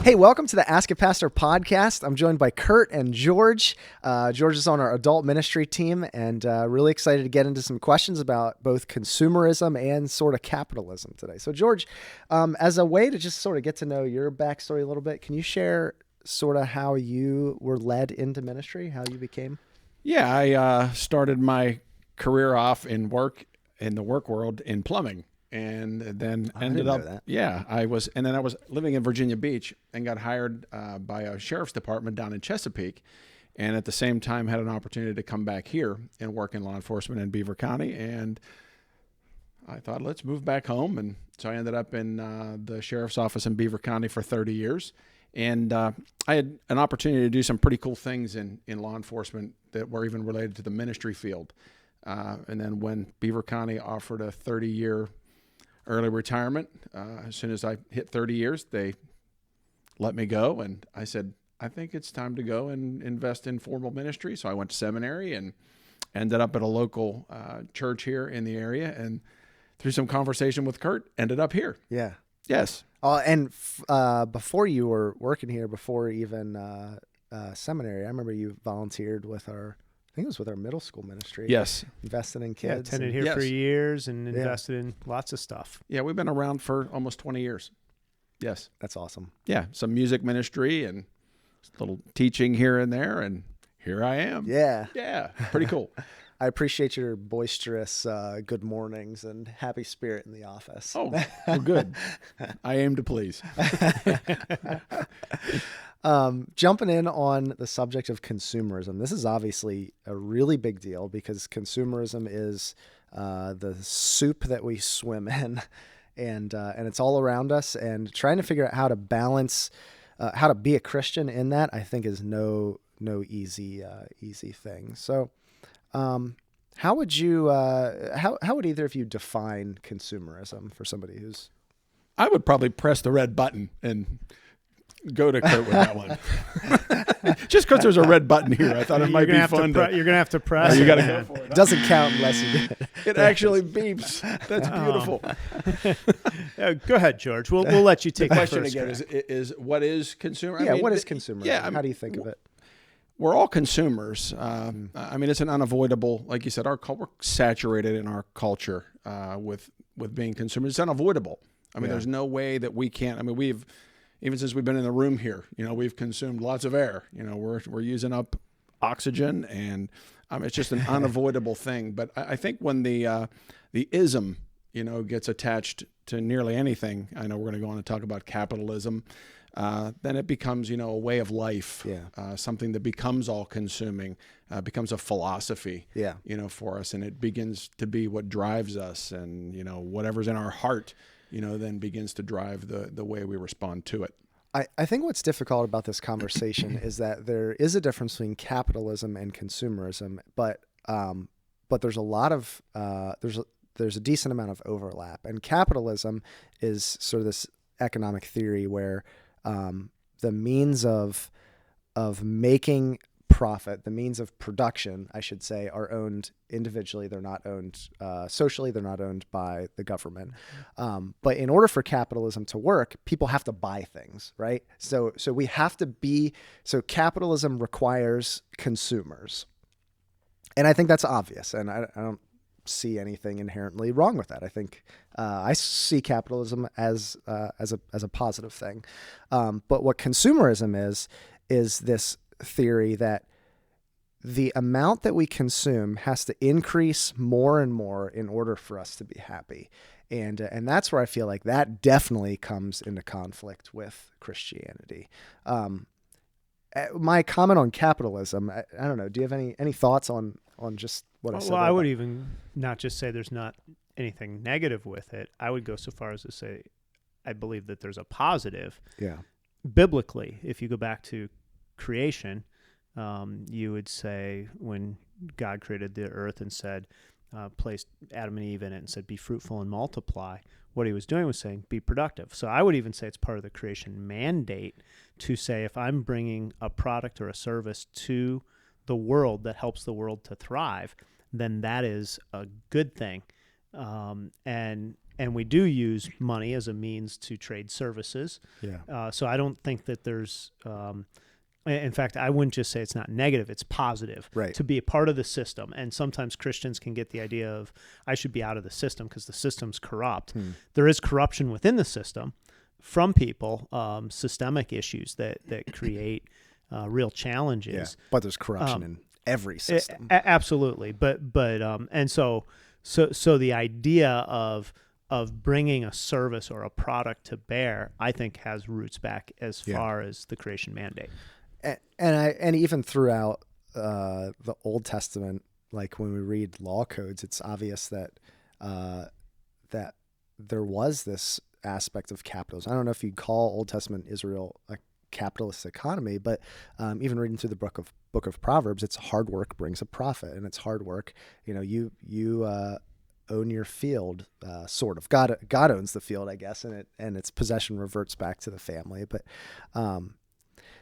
Hey, welcome to the Askapastor podcast. I'm joined by Kurt and George. George is on our adult ministry team, and really excited to get into some questions about both consumerism and sort of capitalism today. So, George, as a way to just sort of get to know your backstory a little bit, can you share sort of how you were led into ministry, how you became? Yeah, I started my career off in the work world in plumbing. And then ended up, I was living in Virginia Beach and got hired by a sheriff's department down in Chesapeake. And at the same time had an opportunity to come back here and work in law enforcement in Beaver County. And I thought, let's move back home. And so I ended up in the sheriff's office in Beaver County for 30 years. And I had an opportunity to do some pretty cool things in law enforcement that were even related to the ministry field. And then when Beaver County offered a 30-year early retirement, as soon as I hit 30 years, they let me go. And I said, I think it's time to go and invest in formal ministry. So I went to seminary and ended up at a local church here in the area. And through some conversation with Kurt, ended up here. Yeah. Yes. And before you were working here, before even seminary, I remember you volunteered with our middle school ministry. Yes. Invested in Yeah, kids. attended here for years and invested in lots of stuff. Yeah, we've been around for almost 20 years. Yes. That's awesome. Yeah, some music ministry and a little teaching here and there, and here I am. Yeah. Yeah, pretty cool. I appreciate your boisterous good mornings and happy spirit in the office. Oh, well, good. I aim to please. Jumping in on the subject of consumerism, this is obviously a really big deal because consumerism is the soup that we swim in, and it's all around us. And trying to figure out how to balance, how to be a Christian in that, I think, is no easy thing. So, how would you how would either of you define consumerism for somebody who's? I would probably press the red button and go to Kurt with that one. Just because there's a red button here, I thought it might be fun. You're going to have to press you it. got to go for it. It doesn't count unless you do it. It actually beeps. That's beautiful. Go ahead, George. We'll let you take the the question first again. Is what is consumer? Yeah, what is consumerism? Yeah, how do you think of it? We're all consumers. I mean, it's an unavoidable, like you said, we're saturated in our culture with being consumers. It's unavoidable. I mean, there's no way that we can't. I mean, even since we've been in the room here, we've consumed lots of air. We're using up oxygen, and it's just an unavoidable thing. But I think when the ism, gets attached to nearly anything, I know we're going to go on and talk about capitalism, then it becomes, a way of life, something that becomes all-consuming, becomes a philosophy, for us, and it begins to be what drives us, and whatever's in our heart, then begins to drive the way we respond to it. I think what's difficult about this conversation is that there is a difference between capitalism and consumerism, but there's a lot of there's a decent amount of overlap. And capitalism is sort of this economic theory where the means of making profit, the means of production, I should say, are owned individually. They're not owned socially. They're not owned by the government. But in order for capitalism to work, people have to buy things, right? So we have to be. So capitalism requires consumers, and I think that's obvious. And I don't see anything inherently wrong with that. I think I see capitalism as a positive thing. But what consumerism is this theory that the amount that we consume has to increase more and more in order for us to be happy. And that's where I feel like that definitely comes into conflict with Christianity. My comment on capitalism, I don't know, do you have any thoughts on just what I said? Well, I would even not just say there's not anything negative with it. I would go so far as to say I believe that there's a positive. Yeah. Biblically, if you go back to creation, you would say when God created the earth and said, placed Adam and Eve in it and said, be fruitful and multiply, what he was doing was saying, be productive. So I would even say it's part of the creation mandate to say, if I'm bringing a product or a service to the world that helps the world to thrive, then that is a good thing. And and we do use money as a means to trade services. Yeah. So I don't think that there's, in fact, I wouldn't just say it's not negative, it's positive to be a part of the system. And sometimes Christians can get the idea of, I should be out of the system because the system's corrupt. There is corruption within the system from people, systemic issues that create real challenges. Yeah. But there's corruption in every system. Absolutely. But and so the idea of bringing a service or a product to bear, I think, has roots back as far as the creation mandate. And even throughout the Old Testament, like when we read law codes, it's obvious that that there was this aspect of capitalism. I don't know if you'd call Old Testament Israel a capitalist economy, but even reading through the book of Proverbs, it's hard work brings a profit, and it's hard work. You own your field, sort of. God owns the field, I guess, and its possession reverts back to the family. But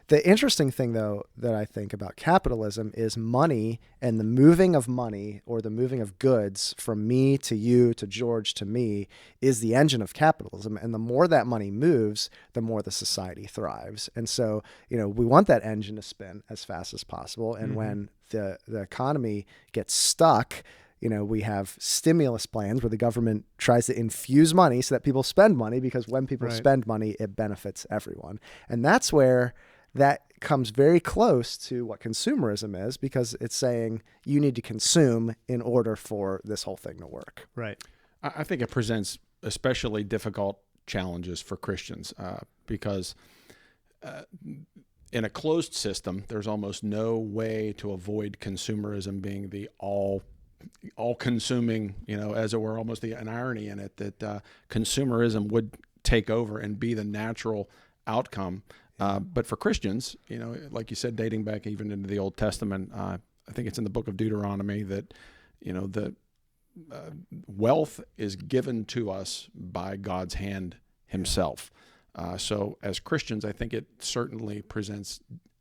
the interesting thing, though, that I think about capitalism is money and the moving of money, or the moving of goods from me to you to George to me, is the engine of capitalism. And the more that money moves, the more the society thrives. And so, we want that engine to spin as fast as possible. And when the economy gets stuck, we have stimulus plans where the government tries to infuse money so that people spend money, because when people spend money, it benefits everyone. And that's where that comes very close to what consumerism is, because it's saying you need to consume in order for this whole thing to work. Right. I think it presents especially difficult challenges for Christians because in a closed system, there's almost no way to avoid consumerism being the all-consuming, as it were, almost an irony in it that consumerism would take over and be the natural outcome. But for Christians, like you said, dating back even into the Old Testament, I think it's in the book of Deuteronomy that, that wealth is given to us by God's hand himself. So as Christians, I think it certainly presents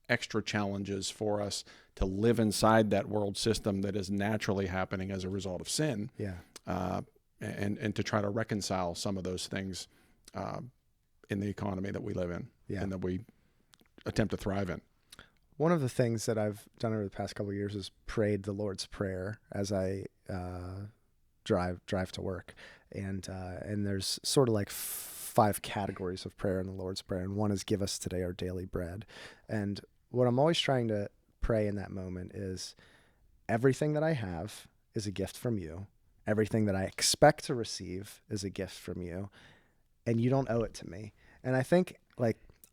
extra challenges for us to live inside that world system that is naturally happening as a result of sin. Yeah. And to try to reconcile some of those things in the economy that we live in and that we attempt to thrive in. One of the things that I've done over the past couple of years is prayed the Lord's Prayer as I drive to work, and there's sort of like 5 categories of prayer in the Lord's Prayer, and one is "Give us today our daily bread." And what I'm always trying to pray in that moment is, everything that I have is a gift from you. Everything that I expect to receive is a gift from you, and you don't owe it to me. And I think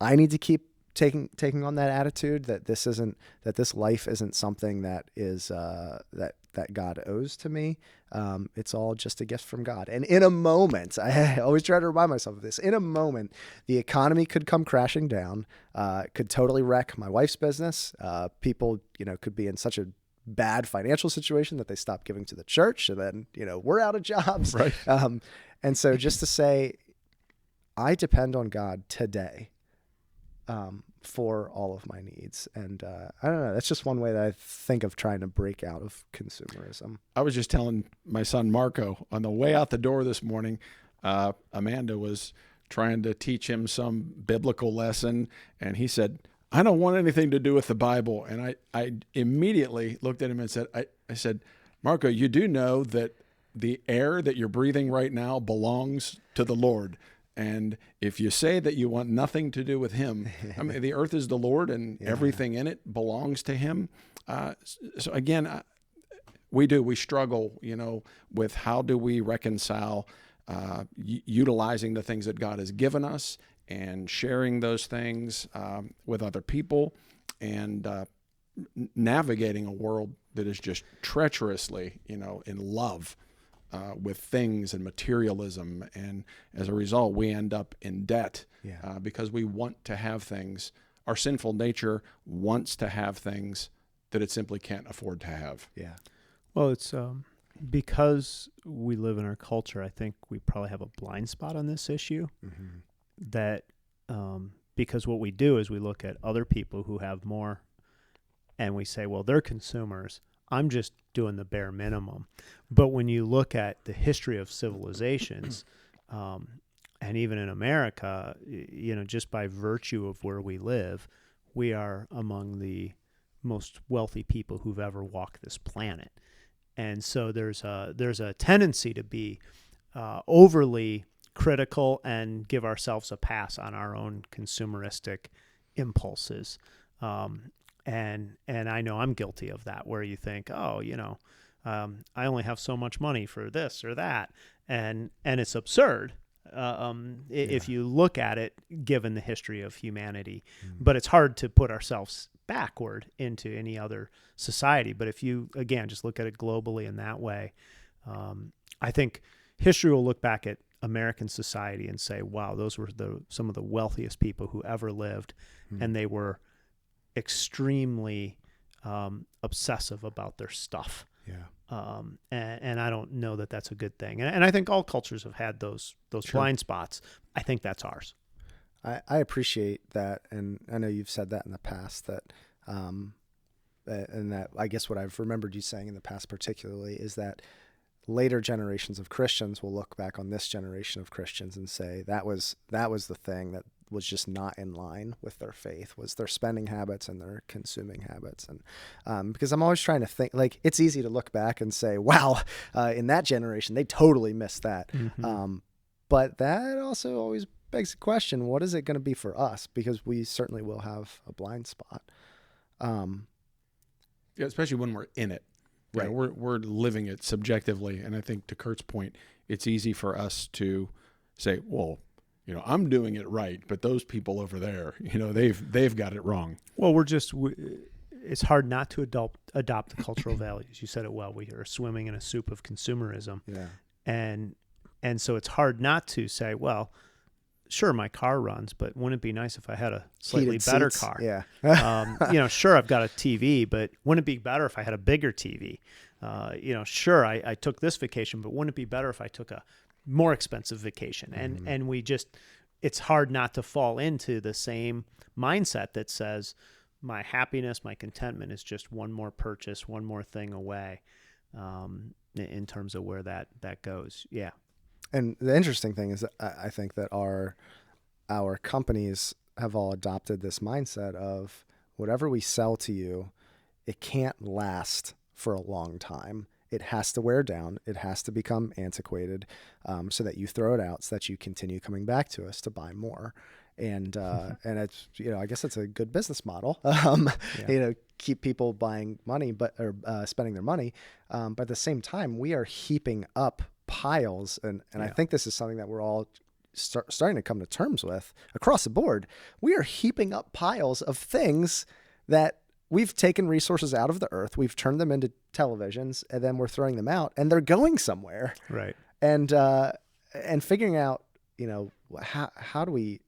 I need to keep taking on that attitude that this life isn't something that is that God owes to me. It's all just a gift from God. And in a moment, I always try to remind myself of this, in a moment, the economy could come crashing down, could totally wreck my wife's business. People, could be in such a bad financial situation that they stop giving to the church, and then, we're out of jobs. Right. And so just to say, I depend on God today for all of my needs. And I don't know, that's just one way that I think of trying to break out of consumerism. I was just telling my son Marco on the way out the door this morning, Amanda was trying to teach him some biblical lesson, and he said, "I don't want anything to do with the Bible." And I immediately looked at him and said, I said, "Marco, you do know that the air that you're breathing right now belongs to the Lord. And if you say that you want nothing to do with him, I mean, the earth is the Lord, and everything in it belongs to him." So again, we struggle, with how do we reconcile utilizing the things that God has given us and sharing those things with other people, and navigating a world that is just treacherously, in love with things and materialism. And as a result, we end up in debt because we want to have things. Our sinful nature wants to have things that it simply can't afford to have. Yeah. Well, it's because we live in our culture, I think we probably have a blind spot on this issue. Mm-hmm. That because what we do is we look at other people who have more, and we say, well, they're consumers. I'm just doing the bare minimum. But when you look at the history of civilizations, And even in America, just by virtue of where we live, we are among the most wealthy people who've ever walked this planet. And so there's a tendency to be overly critical and give ourselves a pass on our own consumeristic impulses. And I know I'm guilty of that, where you think, I only have so much money for this or that. And it's absurd. If you look at it, given the history of humanity, but it's hard to put ourselves backward into any other society. But if you, again, just look at it globally in that way, I think history will look back at American society and say, wow, those were some of the wealthiest people who ever lived. And they were extremely obsessive about their stuff. Yeah. And I don't know that that's a good thing. And I think all cultures have had those blind spots. I think that's ours. I appreciate that, and I know you've said that in the past, that and that I guess what I've remembered you saying in the past particularly is that later generations of Christians will look back on this generation of Christians and say that was the thing that was just not in line with their faith, was their spending habits and their consuming habits. And because I'm always trying to think, like, it's easy to look back and say, wow, in that generation, they totally missed that. But that also always begs the question, what is it going to be for us? Because we certainly will have a blind spot. Yeah, especially when we're in it. Right. We're living it subjectively. And I think to Kurt's point, it's easy for us to say, well, I'm doing it right, but those people over there, they've got it wrong. Well, it's hard not to adopt the cultural values. You said it well. We are swimming in a soup of consumerism. Yeah. And so it's hard not to say, well, sure, my car runs, but wouldn't it be nice if I had a slightly better car? Yeah. Sure, I've got a TV, but wouldn't it be better if I had a bigger TV? Sure, I took this vacation, but wouldn't it be better if I took a more expensive vacation? And it's hard not to fall into the same mindset that says my happiness, my contentment is just one more purchase, one more thing away, in terms of where that goes. Yeah. And the interesting thing is that I think that our companies have all adopted this mindset of whatever we sell to you, it can't last for a long time. It has to wear down. It has to become antiquated, so that you throw it out, so that you continue coming back to us to buy more. And and it's, I guess it's a good business model. Keep people buying money, or spending their money. But at the same time, we are heaping up piles, and I think this is something that we're all starting to come to terms with across the board. We are heaping up piles of things that we've taken resources out of the earth, we've turned them into televisions, and then we're throwing them out, and they're going somewhere. Right. And figuring out, how do we,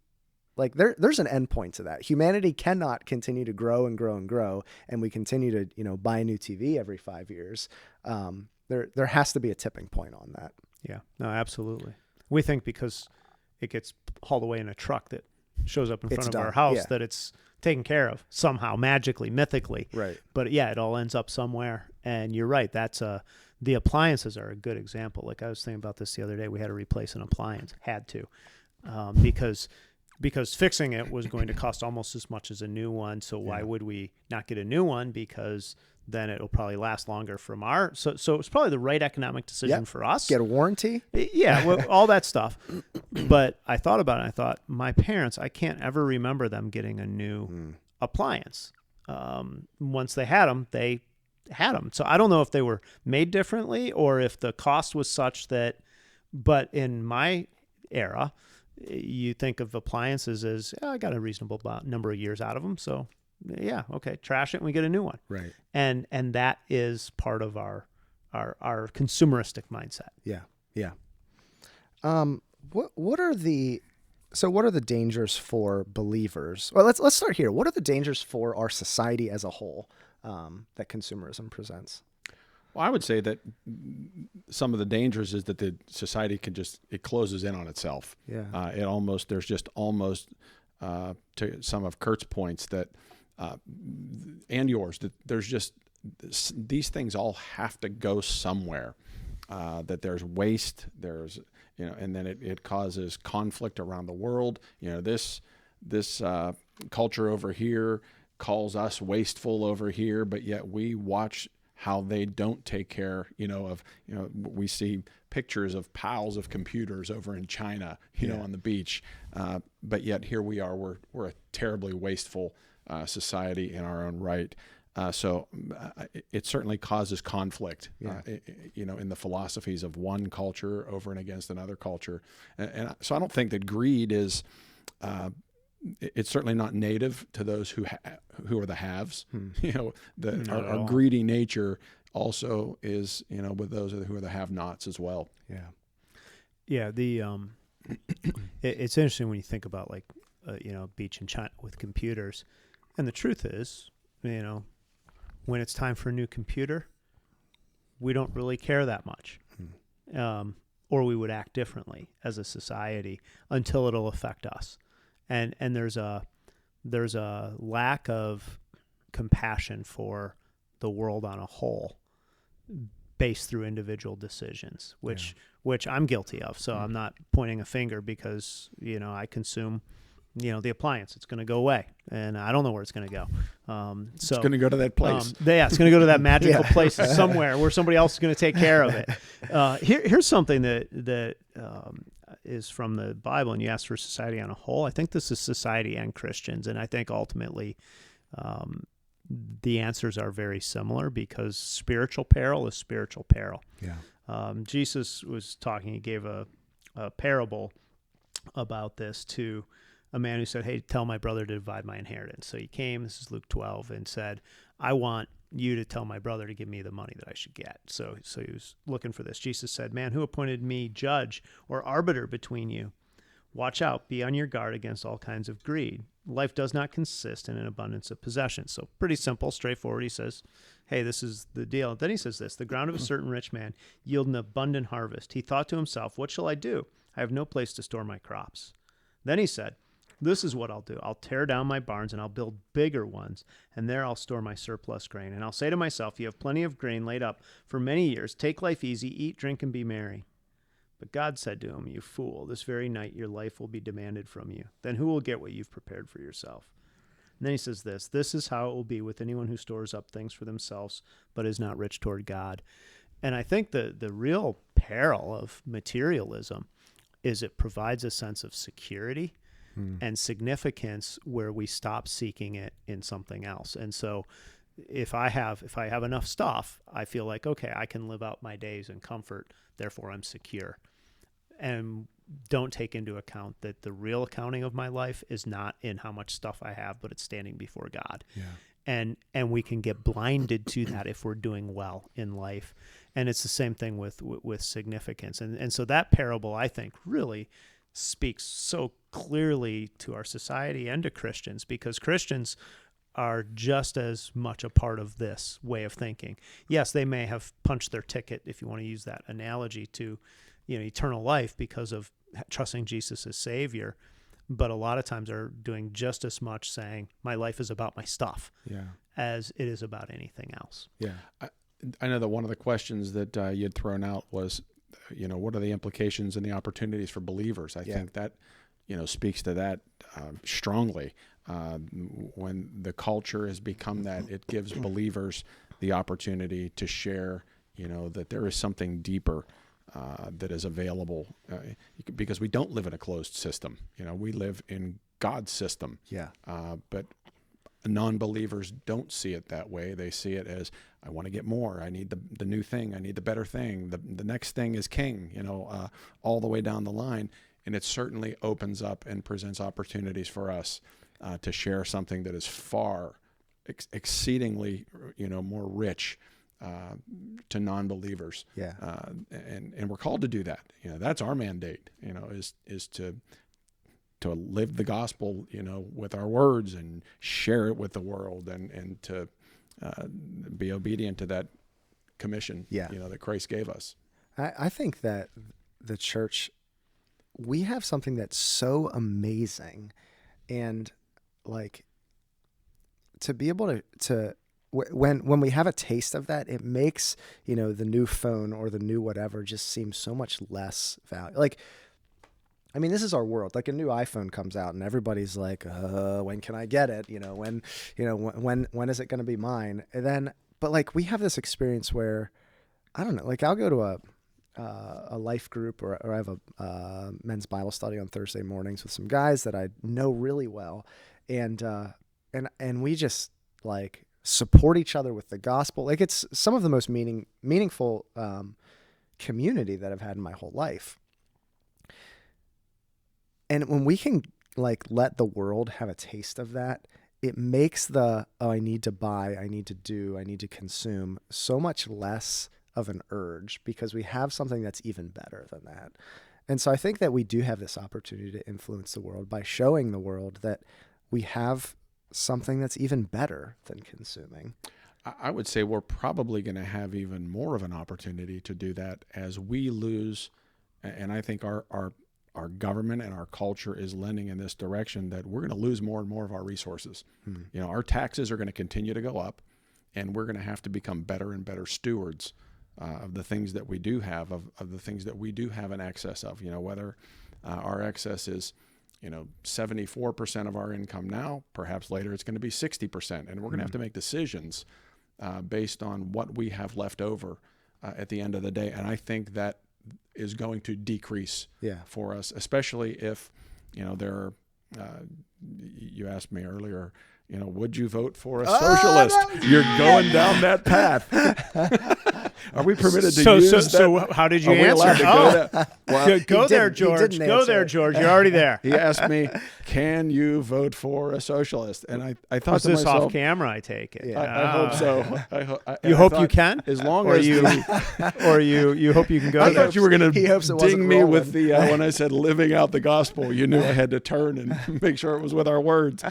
like, there's an end point to that. Humanity cannot continue to grow and grow and grow, and we continue to, buy a new TV every 5 years. There has to be a tipping point on that. Yeah, no, absolutely. We think because it gets hauled away in a truck that shows up in front of our house that it's taken care of somehow, magically, mythically. Right. But yeah, it all ends up somewhere. And you're right. That's the appliances are a good example. Like, I was thinking about this the other day. We had to replace an appliance. Had to, because fixing it was going to cost almost as much as a new one. So why would we not get a new one? Because then it'll probably last longer from so it's probably the right economic decision for us. Get a warranty. Yeah, well, all that stuff. But I thought about it. I thought, my parents, I can't ever remember them getting a new appliance. Once they had them, they had them. So I don't know if they were made differently or if the cost was such that, but in my era, you think of appliances as, I got a reasonable number of years out of them. So yeah, okay, trash it and we get a new one. Right. And that is part of our consumeristic mindset. Yeah. Yeah. What are the dangers for believers? Well, let's start here. What are the dangers for our society as a whole, that consumerism presents? Well, I would say that some of the dangers is that the society it closes in on itself. Yeah. There's just almost to some of Kurt's points that, and yours, that there's just these things all have to go somewhere. That there's waste, and then it causes conflict around the world. This culture over here calls us wasteful over here, but yet we watch how they don't take care, we see pictures of piles of computers over in China, on the beach. But yet here we are, we're a terribly wasteful society in our own right. So it certainly causes conflict, in the philosophies of one culture over and against another culture. And so I don't think that greed is, it's certainly not native to those who are the haves. Our greedy nature also is, with those who are the have-nots as well. Yeah. Yeah. It's interesting when you think about beach in China with computers, and the truth is, when it's time for a new computer, we don't really care that much. Or we would act differently as a society until it'll affect us. And there's a lack of compassion for the world on a whole based through individual decisions, which I'm guilty of. So I'm not pointing a finger because, I consume, the appliance. It's going to go away, and I don't know where it's going to go. It's going to go to that place. It's going to go to that magical place somewhere where somebody else is going to take care of it. Here's something that is from the Bible, and you asked for society on a whole. I think this is society and Christians, and I think ultimately the answers are very similar because spiritual peril is spiritual peril. Yeah. Jesus was talking, he gave a parable about this to a man who said, hey, tell my brother to divide my inheritance. So he came, this is Luke 12, and said, I want you to tell my brother to give me the money that I should get. So he was looking for this. Jesus said, man, who appointed me judge or arbiter between you? Watch out, be on your guard against all kinds of greed. Life does not consist in an abundance of possessions. So pretty simple, straightforward. He says, hey, this is the deal. Then he says this, the ground of a certain rich man yielded an abundant harvest. He thought to himself, what shall I do? I have no place to store my crops. Then he said, this is what I'll do. I'll tear down my barns and I'll build bigger ones, and there I'll store my surplus grain. And I'll say to myself, you have plenty of grain laid up for many years. Take life easy, eat, drink, and be merry. But God said to him, you fool, this very night your life will be demanded from you. Then who will get what you've prepared for yourself? And then he says this is how it will be with anyone who stores up things for themselves, but is not rich toward God. And I think the real peril of materialism is it provides a sense of security and significance where we stop seeking it in something else. And so if I have enough stuff, I feel like, okay, I can live out my days in comfort, therefore I'm secure. And don't take into account that the real accounting of my life is not in how much stuff I have, but it's standing before God. Yeah. And we can get blinded to that if we're doing well in life. And it's the same thing with significance. And so that parable, I think, really speaks so clearly to our society and to Christians, because Christians are just as much a part of this way of thinking. Yes, they may have punched their ticket, if you want to use that analogy, to eternal life because of trusting Jesus as Savior, but a lot of times they're doing just as much saying, my life is about my stuff, as it is about anything else. Yeah. I know that one of the questions that you had thrown out was, what are the implications and the opportunities for believers? I think that, speaks to that strongly. When the culture has become that, it gives believers the opportunity to share, that there is something deeper that is available, because we don't live in a closed system. We live in God's system. Yeah. But non-believers don't see it that way. They see it as, I want to get more. I need the new thing. I need the better thing. The next thing is king, all the way down the line. And it certainly opens up and presents opportunities for us to share something that is far exceedingly, more rich to non-believers. Yeah. And we're called to do that. That's our mandate, is to live the gospel, with our words and share it with the world, and to be obedient to that commission, that Christ gave us. I think that the church, we have something that's so amazing, and like to be able to when we have a taste of that, it makes, the new phone or the new whatever just seem so much less value. Like, I mean, this is our world. Like, a new iPhone comes out and everybody's like, when can I get it? When is it going to be mine? And then, but like, we have this experience where, I don't know, like, I'll go to a life group or I have a men's Bible study on Thursday mornings with some guys that I know really well. And we just like support each other with the gospel. Like, it's some of the most meaningful community that I've had in my whole life. And when we can like let the world have a taste of that, it makes I need to buy, I need to do, I need to consume so much less of an urge, because we have something that's even better than that. And so I think that we do have this opportunity to influence the world by showing the world that we have something that's even better than consuming. I would say we're probably going to have even more of an opportunity to do that as we lose, and I think our government and our culture is lending in this direction, that we're going to lose more and more of our resources. Our taxes are going to continue to go up, and we're going to have to become better and better stewards of the things that we do have, of the things that we do have in excess of, whether our excess is, 74% of our income now, perhaps later it's going to be 60%. And we're going to have to make decisions based on what we have left over at the end of the day. And I think that is going to decrease for us, especially if, there are, you asked me earlier, would you vote for a socialist? No. You're going down that path. Are we permitted to use that? So how did you answer? Go there, George. Go there, George. You're already there. He asked me, can you vote for a socialist? And I thought to this myself, off camera, I take it. Yeah. I hope so. You hope you can? As long or as you hope you can go I there. thought you were going to ding me rolling. with the, when I said living out the gospel, you knew I had to turn and make sure it was with our words.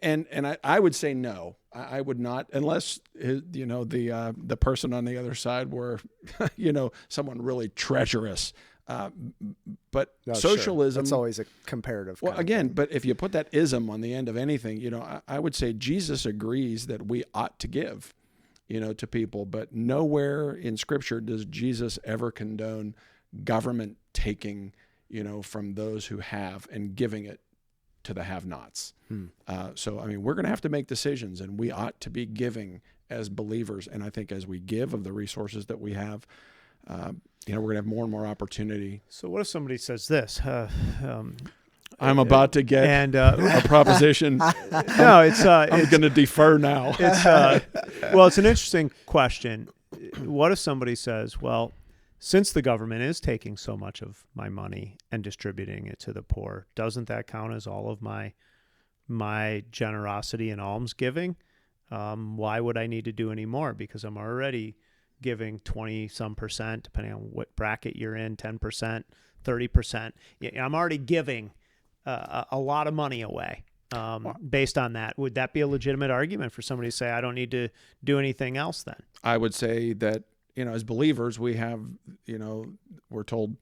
And I would say no. I would not, unless the person on the other side were, someone really treacherous. But socialism, It's always a comparative. Well, again, but if you put that ism on the end of anything, I would say Jesus agrees that we ought to give, to people. But nowhere in Scripture does Jesus ever condone government taking, from those who have and giving it to the have-nots. So, I mean, we're going to have to make decisions, and we ought to be giving as believers. And I think as we give of the resources that we have, we're going to have more and more opportunity. So what if somebody says this? I'm about to get a proposition. No, I'm going to defer now. It's an interesting question. What if somebody says, well, since the government is taking so much of my money and distributing it to the poor, doesn't that count as all of my generosity and almsgiving? Why would I need to do any more? Because I'm already giving 20-some%, depending on what bracket you're in, 10%, 30%. I'm already giving a lot of money away based on that. Would that be a legitimate argument for somebody to say, I don't need to do anything else then? I would say that, as believers, we have, we're told,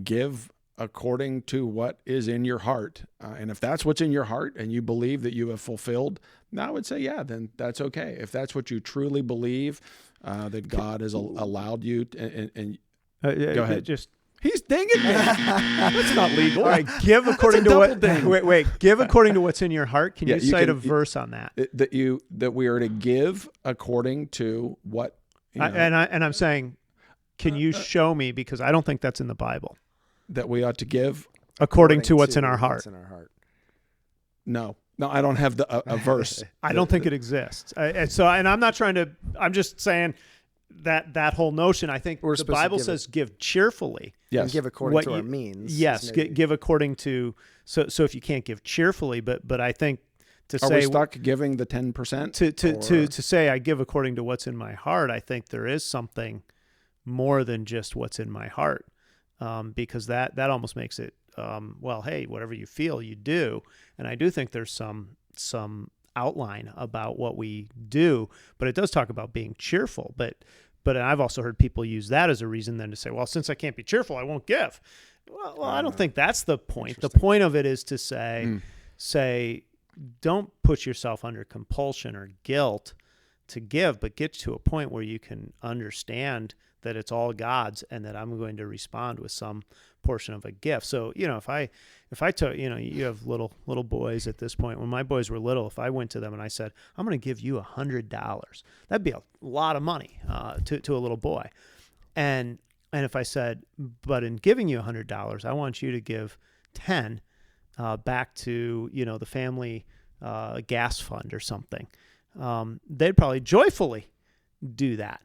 give according to what is in your heart. And if that's what's in your heart and you believe that you have fulfilled, I would say, then that's okay. If that's what you truly believe, that God has allowed you to, and go ahead. He's dinging me. That's not legal. All right, give according to what. Wait. Give according to what's in your heart. Can you cite a verse on that? That we are to give according to what. And I'm saying, can you show me, because I don't think that's in the Bible, that we ought to give according to what's in our heart. No, I don't have a verse. I don't think it exists. And I'm not trying to. I'm just saying that whole notion. I think the Bible says give cheerfully. Yes, and give according to our means. Yes, give according to. So if you can't give cheerfully, but I think. Are we stuck giving the 10%? To say I give according to what's in my heart, I think there is something more than just what's in my heart, because that almost makes it, hey, whatever you feel, you do. And I do think there's some outline about what we do, but it does talk about being cheerful. But I've also heard people use that as a reason then to say, well, since I can't be cheerful, I won't give. Well, I don't think that's the point. The point of it is to say, don't put yourself under compulsion or guilt to give, but get to a point where you can understand that it's all God's and that I'm going to respond with some portion of a gift. So, if I took, you have little boys at this point. When my boys were little, if I went to them and I said, I'm going to give you $100, that'd be a lot of money to a little boy. And if I said, but in giving you $100, I want you to give 10 back to, the family gas fund or something, they'd probably joyfully do that.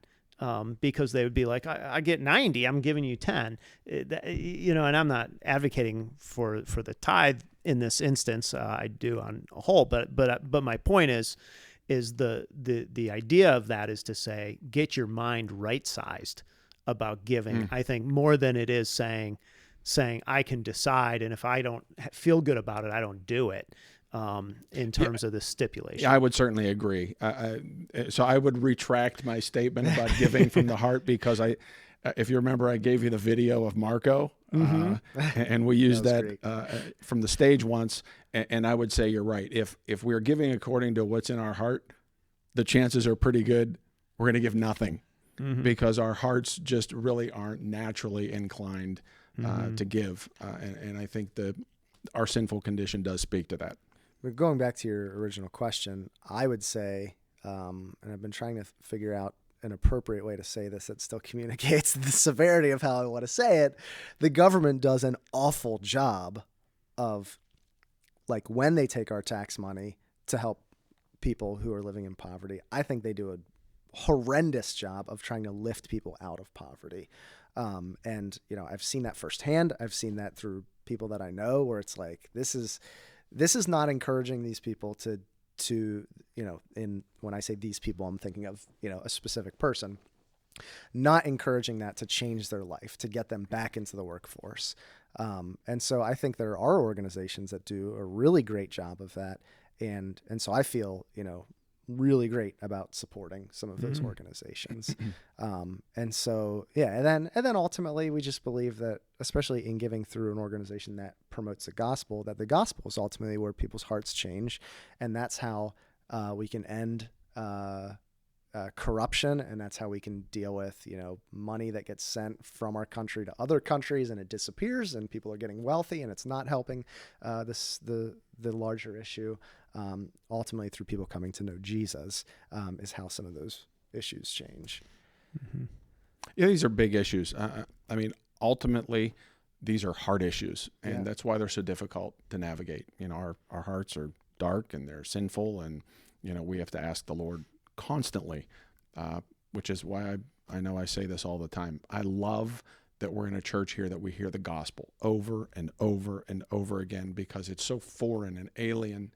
Because they would be like, I get 90, I'm giving you 10, and I'm not advocating for the tithe in this instance. I do on a whole, but my point is the idea of that is to say, get your mind right-sized about giving. I think more than it is saying I can decide, and if I don't feel good about it, I don't do it. In terms of the stipulation. Yeah, I would certainly agree. So I would retract my statement about giving from the heart, because if you remember, I gave you the video of Marco, and we used that from the stage once. And I would say you're right. If we're giving according to what's in our heart, the chances are pretty good we're going to give nothing, because our hearts just really aren't naturally inclined to give. And I think our sinful condition does speak to that. But going back to your original question, I would say, and I've been trying to figure out an appropriate way to say this that still communicates the severity of how I want to say it. The government does an awful job of, like, when they take our tax money to help people who are living in poverty, I think they do a horrendous job of trying to lift people out of poverty. And, I've seen that firsthand. I've seen that through people that I know, where it's like, this is not encouraging these people to when I say these people, I'm thinking of, a specific person, not encouraging that to change their life, to get them back into the workforce. And so I think there are organizations that do a really great job of that. And so I feel, really great about supporting some of those organizations. And so, and then ultimately we just believe that, especially in giving through an organization that promotes the gospel, that the gospel is ultimately where people's hearts change. And that's how we can end corruption. And that's how we can deal with, money that gets sent from our country to other countries and it disappears and people are getting wealthy and it's not helping the larger issue. Ultimately through people coming to know Jesus is how some of those issues change. Yeah, these are big issues. I mean, ultimately, these are hard issues, and that's why they're so difficult to navigate. Our hearts are dark and they're sinful, and we have to ask the Lord constantly, which is why I know I say this all the time. I love that we're in a church here that we hear the gospel over and over and over again, because it's so foreign and alien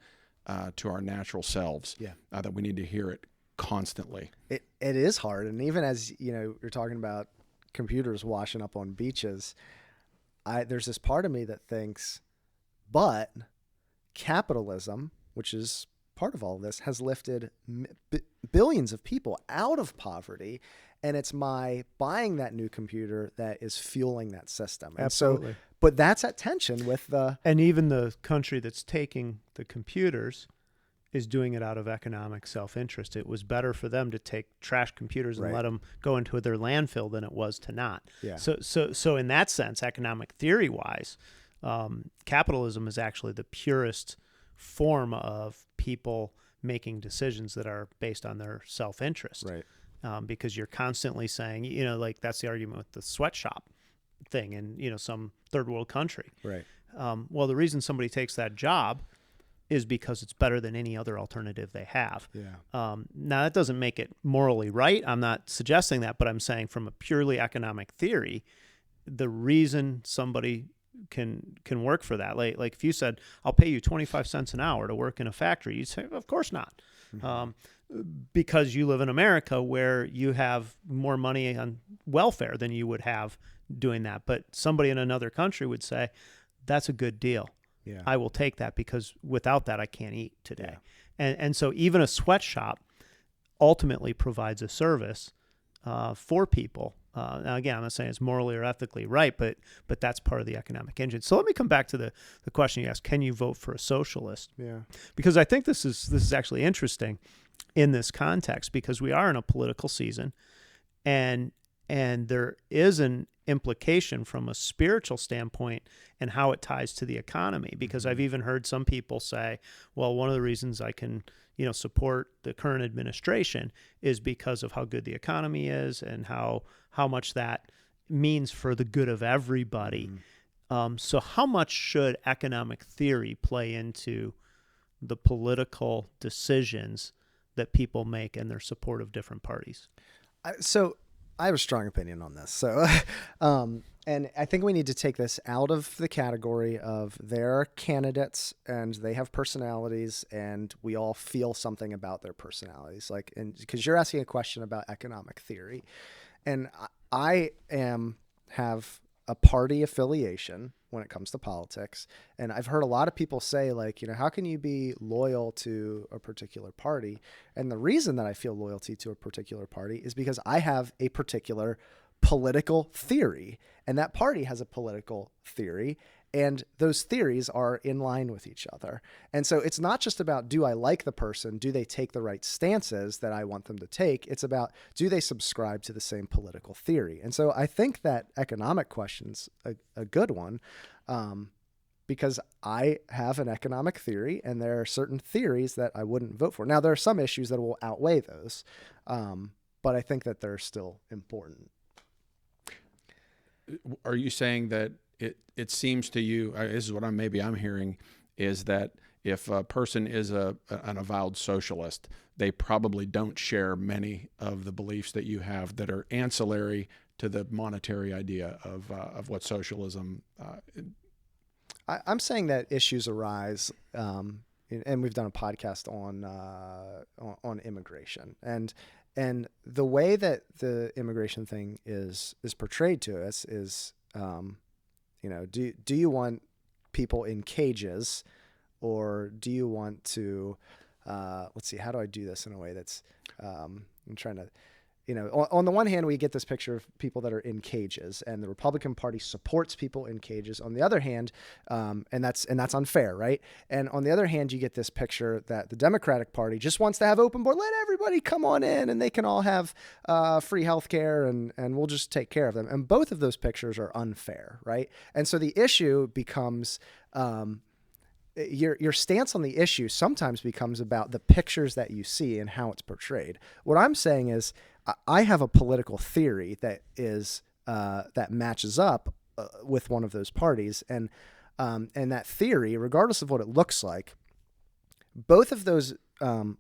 to our natural selves that we need to hear it constantly. It is hard. And even as, you're talking about computers washing up on beaches, there's this part of me that thinks, but capitalism, which is part of all of this, has lifted billions of people out of poverty. And it's my buying that new computer that is fueling that system. And Absolutely. So, but that's at tension with the... And even the country that's taking the computers is doing it out of economic self-interest. It was better for them to take trash computers and let them go into their landfill than it was to not. Yeah. So in that sense, economic theory-wise, capitalism is actually the purest form of people making decisions that are based on their self-interest. Right. Because you're constantly saying, like that's the argument with the sweatshop thing in, some third world country. Right. Well, the reason somebody takes that job is because it's better than any other alternative they have. Yeah. Now, that doesn't make it morally right. I'm not suggesting that, but I'm saying from a purely economic theory, the reason somebody can work for that, like if you said, I'll pay you 25 cents an hour to work in a factory, you'd say, of course not. Because you live in America where you have more money on welfare than you would have doing that. But somebody in another country would say, that's a good deal. Yeah. I will take that because without that, I can't eat today. Yeah. And so even a sweatshop ultimately provides a service for people Now, again, I'm not saying it's morally or ethically right, but that's part of the economic engine. So let me come back to the question you asked: can you vote for a socialist? Yeah. Because I think this is actually interesting in this context, because we are in a political season, and there is an implication from a spiritual standpoint and how it ties to the economy. Because I've even heard some people say, well, one of the reasons I can support the current administration is because of how good the economy is and how much that means for the good of everybody. So how much should economic theory play into the political decisions that people make in their support of different parties? So I have a strong opinion on this. So, and I think we need to take this out of the category of they're candidates and they have personalities and we all feel something about their personalities. Like, and because you're asking a question about economic theory, and I have a party affiliation when it comes to politics. And I've heard a lot of people say, like, how can you be loyal to a particular party? And the reason that I feel loyalty to a particular party is because I have a particular political theory, and that party has a political theory, and those theories are in line with each other. And so it's not just about, do I like the person? Do they take the right stances that I want them to take? It's about, do they subscribe to the same political theory? And so I think that economic question's a good one, because I have an economic theory and there are certain theories that I wouldn't vote for. Now, there are some issues that will outweigh those, but I think that they're still important. Are you saying that it seems to you, this is what I'm hearing, is that if a person is an avowed socialist, they probably don't share many of the beliefs that you have that are ancillary to the monetary idea of what socialism. I'm saying that issues arise, and we've done a podcast on immigration, and the way that the immigration thing is portrayed to us is, do you want people in cages, or do you want to, let's see, how do I do this in a way that's, I'm trying to, on the one hand, we get this picture of people that are in cages, and the Republican Party supports people in cages. On the other hand, and that's unfair, right? And on the other hand, you get this picture that the Democratic Party just wants to have open board, let everybody come on in, and they can all have free health care, and we'll just take care of them. And both of those pictures are unfair, right? And so the issue becomes, your stance on the issue sometimes becomes about the pictures that you see and how it's portrayed. What I'm saying is, I have a political theory that is that matches up with one of those parties, and that theory, regardless of what it looks like, both of those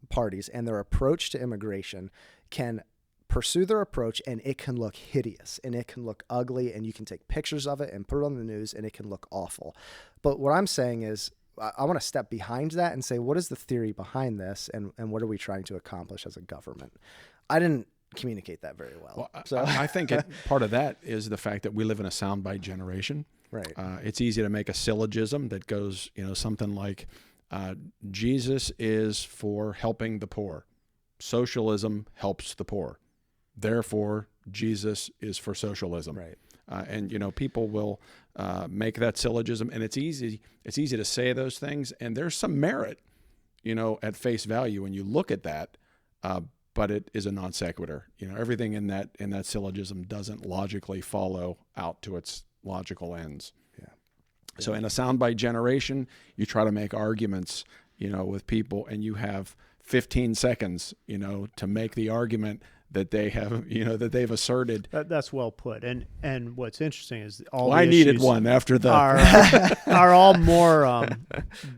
parties and their approach to immigration can pursue their approach, and it can look hideous and it can look ugly, and you can take pictures of it and put it on the news, and it can look awful. But what I'm saying is, I want to step behind that and say, what is the theory behind this, and what are we trying to accomplish as a government? I didn't communicate that very well. So I think part of that is the fact that we live in a soundbite generation. Right. It's easy to make a syllogism that goes, something like, Jesus is for helping the poor. Socialism helps the poor. Therefore, Jesus is for socialism. Right. And people will make that syllogism, and it's easy to say those things, and there's some merit, at face value when you look at that. But it is a non sequitur. Everything in that syllogism doesn't logically follow out to its logical ends. Yeah. So in a soundbite generation, you try to make arguments, with people, and you have 15 seconds, to make the argument that they have, that they've asserted. That's well put. And what's interesting is I needed one after the are all more.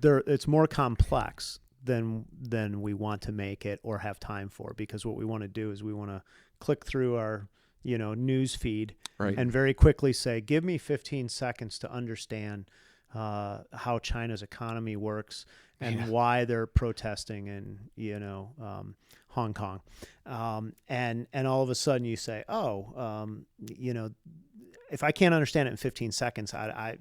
It's more complex than we want to make it or have time for, because what we want to do is we want to click through our news feed, right, and very quickly say, give me 15 seconds to understand how China's economy works and why they're protesting in Hong Kong, and all of a sudden you say, if I can't understand it in 15 seconds,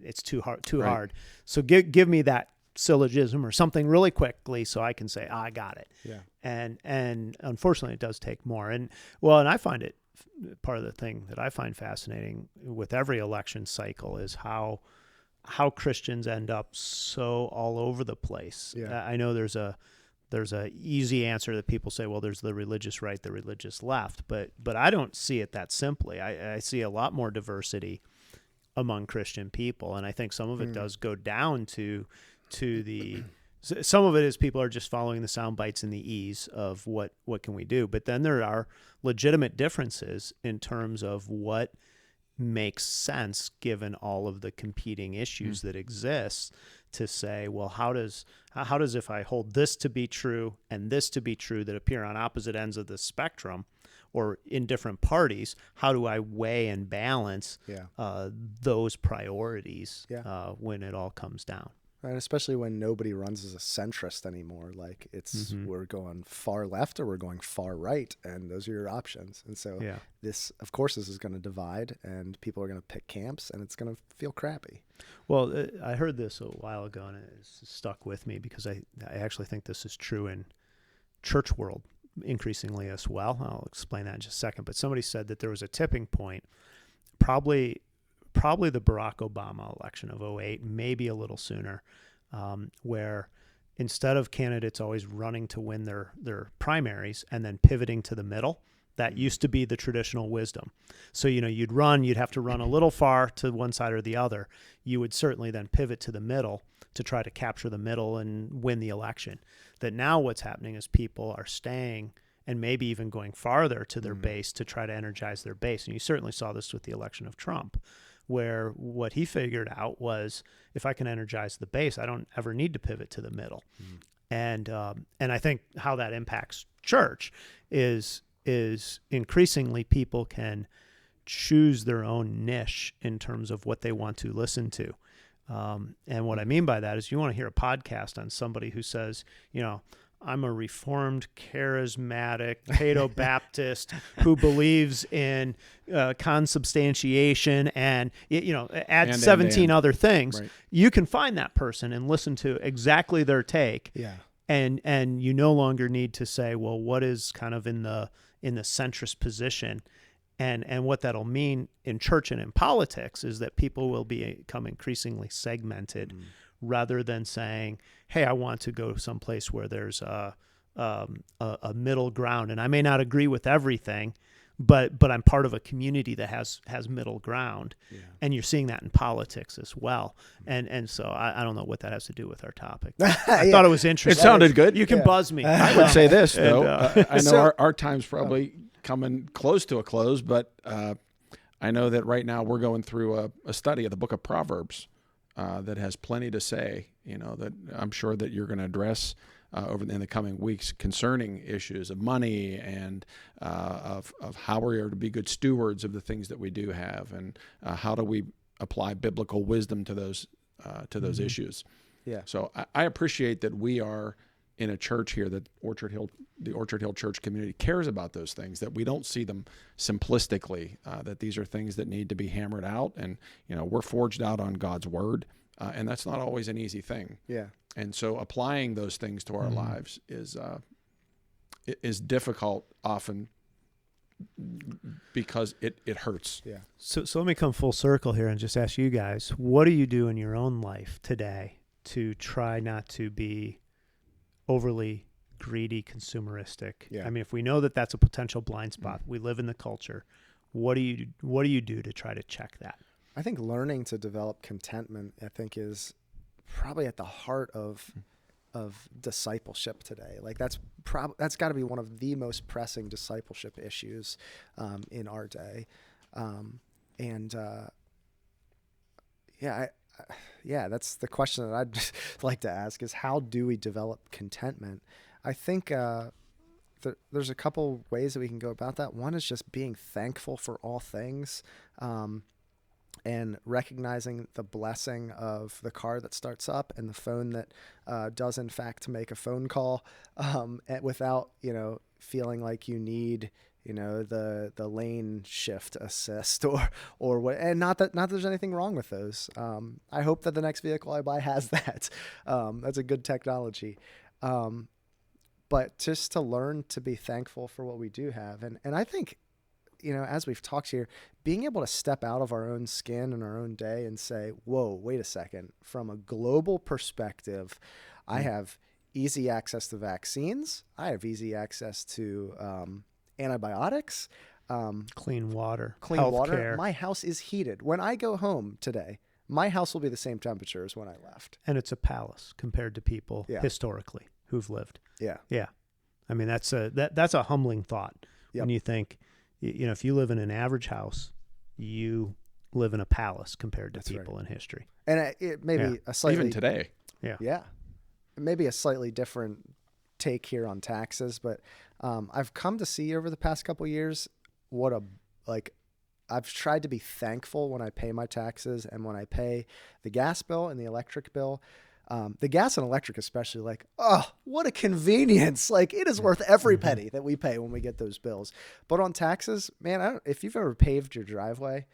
it's too hard. So give me that syllogism or something really quickly so I can say, I got it. Yeah. And unfortunately it does take more. And I find it the thing that I find fascinating with every election cycle is how Christians end up so all over the place. Yeah. I know there's a easy answer that people say, well, there's the religious right, the religious left, but I don't see it that simply. I see a lot more diversity among Christian people, and I think some of it does go down to the some of it is people are just following the sound bites and the ease of what can we do, but then there are legitimate differences in terms of what makes sense given all of the competing issues that exist, to say, well, how does if I hold this to be true and this to be true that appear on opposite ends of the spectrum or in different parties, how do I weigh and balance those priorities when it all comes down? And especially when nobody runs as a centrist anymore. Like it's we're going far left or we're going far right, and those are your options. And so this is going to divide, and people are going to pick camps, and it's going to feel crappy. Well, I heard this a while ago, and it's stuck with me because I actually think this is true in church world increasingly as well. I'll explain that in just a second. But somebody said that there was a tipping point, probably the Barack Obama election of 2008, maybe a little sooner, where instead of candidates always running to win their primaries and then pivoting to the middle, that used to be the traditional wisdom. So, you'd have to run a little far to one side or the other. You would certainly then pivot to the middle to try to capture the middle and win the election. That now what's happening is people are staying and maybe even going farther to their base to try to energize their base. And you certainly saw this with the election of Trump, where what he figured out was, if I can energize the base, I don't ever need to pivot to the middle. And I think how that impacts church is increasingly people can choose their own niche in terms of what they want to listen to. And what I mean by that is, you want to hear a podcast on somebody who says, I'm a Reformed, charismatic, Paedo-Baptist who believes in consubstantiation and, add 17 other things. Right. You can find that person and listen to exactly their take. Yeah. And you no longer need to say, well, what is kind of in the centrist position? And what that'll mean in church and in politics is that people will become increasingly segmented, rather than saying, hey, I want to go someplace where there's a middle ground, and I may not agree with everything, but I'm part of a community that has middle ground. Yeah. And you're seeing that in politics as well. And so I don't know what that has to do with our topic. I thought it was interesting. It sounded good. You can buzz me. I would say this, though. I know our time's probably coming close to a close, but I know that right now we're going through a study of the book of Proverbs that has plenty to say, that I'm sure that you're going to address in the coming weeks concerning issues of money and of how we are to be good stewards of the things that we do have, and how do we apply biblical wisdom to those issues. Yeah. So I appreciate that we are in a church here, that the Orchard Hill Church community cares about those things, that we don't see them simplistically, that these are things that need to be hammered out, and we're forged out on God's word, and that's not always an easy thing. Yeah. And so applying those things to our lives is difficult often because it hurts. Yeah. So let me come full circle here and just ask you guys, what do you do in your own life today to try not to be overly greedy, consumeristic? Yeah. I mean, if we know that that's a potential blind spot, we live in the culture. What do you do to try to check that? I think learning to develop contentment, I think, is probably at the heart of discipleship today. Like that's got to be one of the most pressing discipleship issues in our day. That's the question that I'd just like to ask, is how do we develop contentment? I think there's a couple ways that we can go about that. One is just being thankful for all things, and recognizing the blessing of the car that starts up and the phone that does in fact make a phone call, without feeling like you need the lane shift assist or what. And not that there's anything wrong with those. I hope that the next vehicle I buy has that. That's a good technology. But just to learn to be thankful for what we do have. And I think, as we've talked here, being able to step out of our own skin and our own day and say, whoa, wait a second, from a global perspective, I have easy access to vaccines. I have easy access to antibiotics, clean water, clean water. My house is heated. When I go home today, my house will be the same temperature as when I left. And it's a palace compared to people historically who've lived. Yeah. Yeah. I mean, that's a humbling thought when you think, if you live in an average house, you live in a palace compared to people in history. And it may be a slightly... Even today. Yeah. Yeah. Maybe a slightly different take here on taxes, but I've come to see over the past couple of years I've tried to be thankful when I pay my taxes and when I pay the gas bill and the electric bill. The gas and electric especially, oh, what a convenience. It is worth every penny that we pay when we get those bills. But on taxes, man, if you've ever paved your driveway,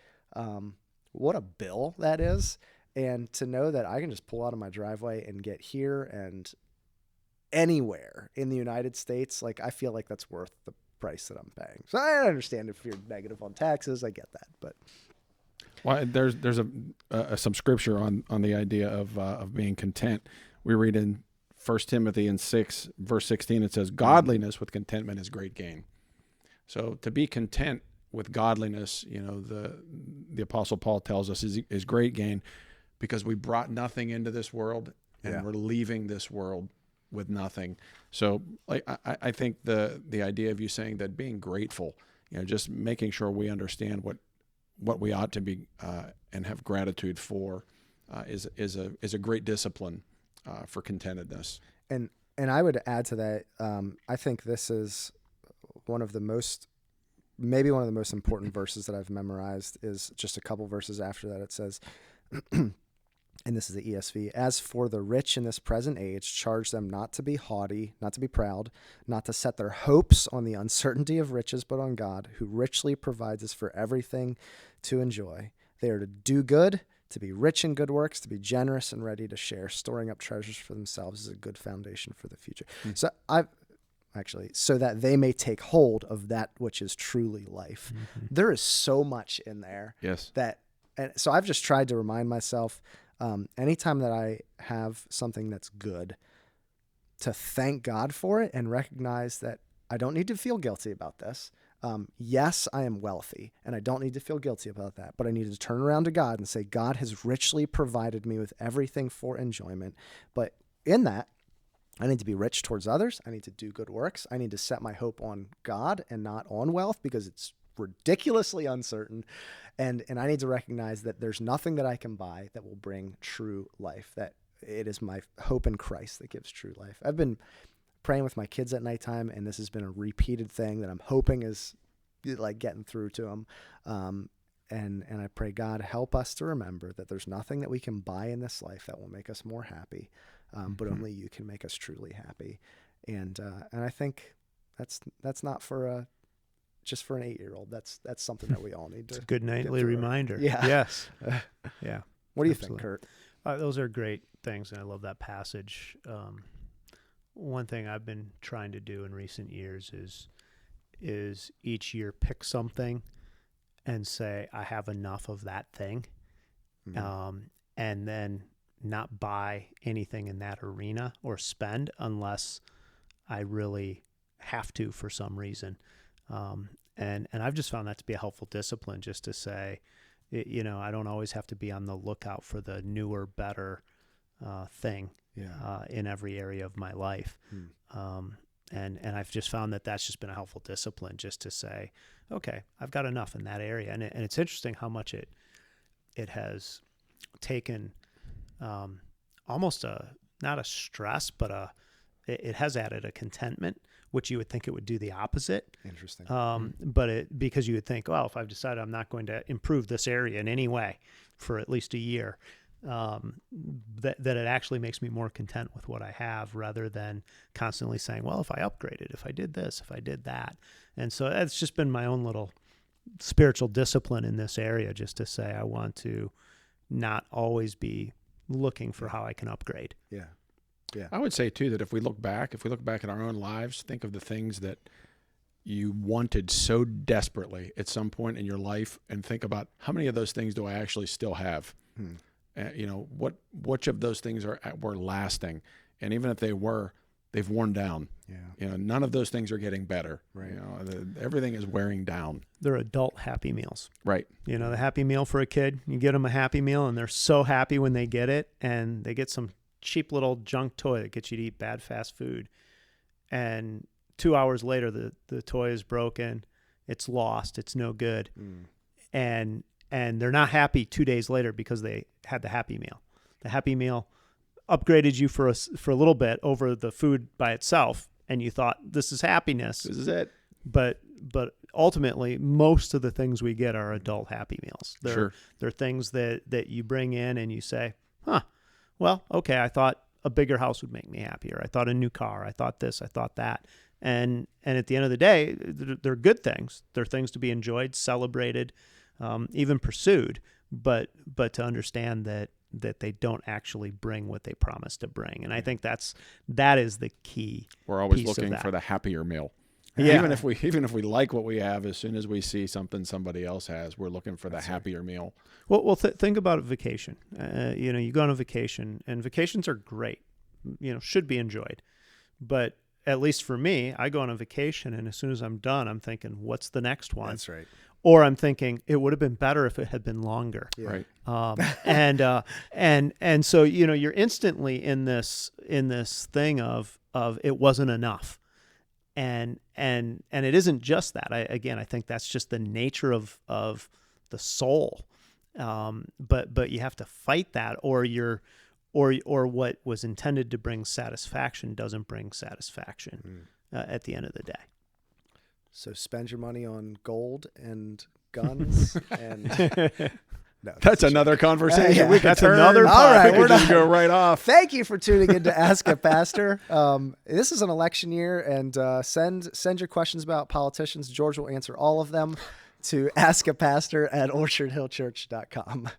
what a bill that is. And to know that I can just pull out of my driveway and get here and anywhere in the United States, I feel like that's worth the price that I'm paying. So I understand if you're negative on taxes, I get that. But well, there's some scripture on the idea of being content. We read in 1 Timothy 6, verse 16, it says, "Godliness with contentment is great gain." So to be content with godliness, the Apostle Paul tells us is great gain, because we brought nothing into this world and we're leaving this world with nothing. So I think the idea of you saying that being grateful, just making sure we understand what we ought to be and have gratitude for is a great discipline for contentedness. And I would add to that, I think this is maybe one of the most important verses that I've memorized. Is just a couple verses after that. It says, and this is the ESV, "As for the rich in this present age, charge them not to be haughty, not to be proud, not to set their hopes on the uncertainty of riches, but on God, who richly provides us for everything to enjoy. They are to do good, to be rich in good works, to be generous and ready to share, storing up treasures for themselves as a good foundation for the future." So so that they may take hold of that which is truly life. There is so much in there. Yes. And so I've just tried to remind myself, anytime that I have something that's good, to thank God for it and recognize that I don't need to feel guilty about this. Yes, I am wealthy and I don't need to feel guilty about that, but I need to turn around to God and say, God has richly provided me with everything for enjoyment. But in that, I need to be rich towards others. I need to do good works. I need to set my hope on God and not on wealth, because it's ridiculously uncertain. And I need to recognize that there's nothing that I can buy that will bring true life, that it is my hope in Christ that gives true life. I've been praying with my kids at nighttime, and this has been a repeated thing that I'm hoping is getting through to them. And I pray, God, help us to remember that there's nothing that we can buy in this life that will make us more happy, but only you can make us truly happy. And I think that's not for just for an 8-year-old. That's something that we all need to. It's a good nightly reminder. Yeah. Yes. Yeah. What do you think, Kurt? Those are great things, and I love that passage. One thing I've been trying to do in recent years is each year pick something and say, I have enough of that thing, and then not buy anything in that arena or spend unless I really have to for some reason. And I've just found that to be a helpful discipline, just to say, I don't always have to be on the lookout for the newer, better thing in every area of my life. And I've just found that that's just been a helpful discipline, just to say, okay, I've got enough in that area. And it's interesting how much it has taken almost not a stress, but it has added a contentment, which you would think it would do the opposite. Interesting. But because you would think, well, if I've decided I'm not going to improve this area in any way for at least a year, that it actually makes me more content with what I have, rather than constantly saying, well, if I upgraded, if I did this, if I did that. And so that's just been my own little spiritual discipline in this area, just to say I want to not always be looking for how I can upgrade. Yeah. Yeah. I would say too that if we look back at our own lives, think of the things that you wanted so desperately at some point in your life, and think about how many of those things do I actually still have? Which of those things were lasting? And even if they were, they've worn down. Yeah. None of those things are getting better. Right. Everything is wearing down. They're adult Happy Meals. Right. The Happy Meal for a kid, you get them a Happy Meal and they're so happy when they get it, and they get some cheap little junk toy that gets you to eat bad fast food. And 2 hours later, the toy is broken. It's lost. It's no good. And they're not happy 2 days later because they had the Happy Meal. The Happy Meal upgraded you for a little bit over the food by itself, and you thought, this is happiness. This is it. But ultimately, most of the things we get are adult Happy Meals. They're things that you bring in and you say, well, okay, I thought a bigger house would make me happier. I thought a new car. I thought this. I thought that. And at the end of the day, they're good things. They're things to be enjoyed, celebrated, even pursued, but to understand that they don't actually bring what they promise to bring. And I think that is the key. We're always looking for the happier meal. Yeah. Even if we like what we have, as soon as we see something somebody else has, we're looking for the happier meal. Well, think about a vacation. You go on a vacation, and vacations are great. Should be enjoyed. But at least for me, I go on a vacation, and as soon as I'm done, I'm thinking, what's the next one? That's right. Or I'm thinking it would have been better if it had been longer. Yeah. Right. And so you're instantly in this thing of it wasn't enough. And it isn't just that. I think that's just the nature of the soul. But you have to fight that, or what was intended to bring satisfaction doesn't bring satisfaction at the end of the day. So spend your money on gold and guns and no, that's another conversation. Yeah. We can that's turn. Another all right, we're just go right off. Thank you for tuning in to Ask a Pastor. This is an election year, and send your questions about politicians. George will answer all of them to askapastor@orchardhillchurch.com.